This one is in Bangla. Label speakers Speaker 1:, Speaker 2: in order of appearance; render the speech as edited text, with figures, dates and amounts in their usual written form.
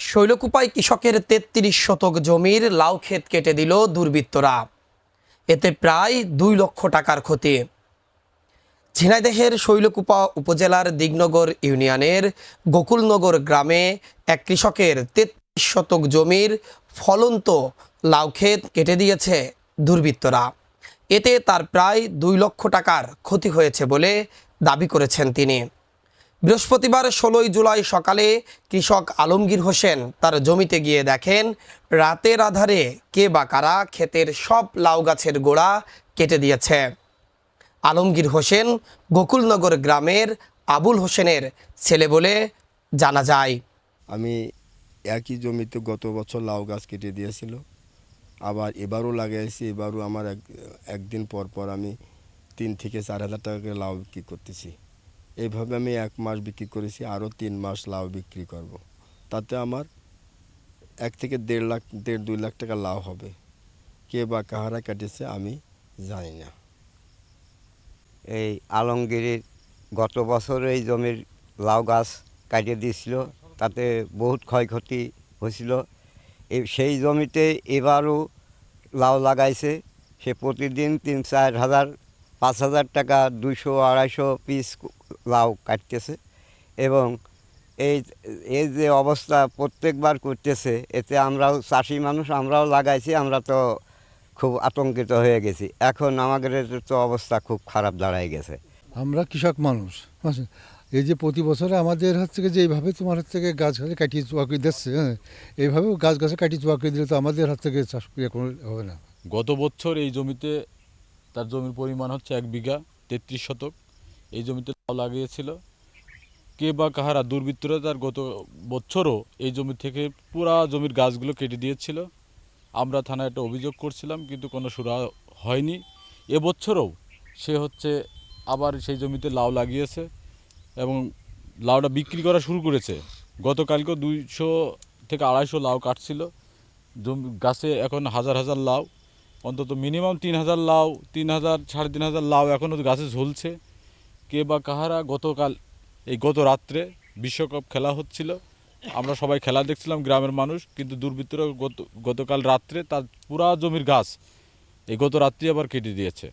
Speaker 1: শৈলকুপায় কৃষকের ৩৩ শতক জমির লাউ ক্ষেত কেটে দিল দুর্বৃত্তরা। এতে প্রায় ২ লক্ষ টাকার ক্ষতি। ঝিনাইদহের শৈলকুপা উপজেলার দিগনগর ইউনিয়নের গোকুলনগর গ্রামে এক কৃষকের ৩৩ শতক জমির ফলন্ত লাউ ক্ষেত কেটে দিয়েছে দুর্বৃত্তরা। এতে তার প্রায় ২ লক্ষ টাকার ক্ষতি হয়েছে বলে দাবি করেছেন তিনি। বৃহস্পতিবার ১৬ জুলাই সকালে কৃষক আলমগীর হোসেন তার জমিতে গিয়ে দেখেন রাতের আধারে কে বা কারা ক্ষেতের সব লাউ গাছের গোড়া কেটে দিয়েছে। আলমগীর হোসেন গোকুলনগর গ্রামের আবুল হোসেনের ছেলে বলে জানা যায়।
Speaker 2: আমি একই জমিতে গত বছর লাউ গাছ কেটে দিয়েছিল, আবার এবারও লাগিয়েছি। এবারও আমার একদিন পর পর আমি ৩ থেকে ৪ হাজার টাকা করে লাউ বিক্রি করতেছি। এইভাবে আমি ১ মাস বিক্রি করেছি, আরও ৩ মাস লাউ বিক্রি করব। তাতে আমার ১ থেকে ১.৫ লাখ টাকা লাভ হবে। কে বা কাহারা কাটেছে আমি জানি না।
Speaker 3: এই আলমগীরের গত বছর এই জমির লাউ গাছ কাটিয়ে দিয়েছিল, তাতে বহুত ক্ষয়ক্ষতি হয়েছিল। সেই জমিতে এবারও লাউ লাগাইছে। সে প্রতিদিন ৩-৪ হাজার ৫,০০০ টাকা ২০০-২৫০ পিস লাউ কাটতেছে এবং এই এই যে অবস্থা প্রত্যেকবার করতেছে, এতে আমরাও চাষি মানুষ, আমরাও লাগাইছি, আমরা তো খুব আতঙ্কিত হয়ে গেছি। এখন আমাদের তো অবস্থা খুব খারাপ দাঁড়ায় গেছে।
Speaker 4: আমরা কৃষক মানুষ, এই যে প্রতি বছরে আমাদের যে এইভাবে তোমার গাছ কাটিয়ে চোয়া করে দিচ্ছে, এইভাবেও গাছ কাটিয়ে চোয়া করে দিলে তো আমাদের চাষ কোনো হবে না।
Speaker 5: গত বছর এই জমিতে তার জমির পরিমাণ হচ্ছে ১ বিঘা ৩৩ শতক। এই জমিতে লাউ লাগিয়েছিল। কে বা কাহারা দুর্বৃত্তরা তার গত বছরও এই জমি থেকে পুরা জমির গাছগুলো কেটে দিয়েছিল। আমরা থানায় একটা অভিযোগ করছিলাম, কিন্তু কোনো সুরা হয়নি। এবছরও সে আবার সেই জমিতে লাউ লাগিয়েছে এবং লাউটা বিক্রি করা শুরু করেছে। গতকালকেও ২০০ থেকে ২৫০ লাউ কাটছিল। গাছে এখন হাজার হাজার লাউ, অন্তত মিনিমাম ৩,০০০ লাউ, ৩,০০০ ৩,৫০০ লাউ এখনও গাছে ঝুলছে। কে বা কাহারা গত রাত্রে বিশ্বকাপ খেলা হচ্ছিল, আমরা সবাই খেলা দেখছিলাম গ্রামের মানুষ, কিন্তু দুর্বৃত্তরা গতকাল রাত্রে তার পুরা জমির গাছ গত রাত্রি আবার কেটে দিয়েছে।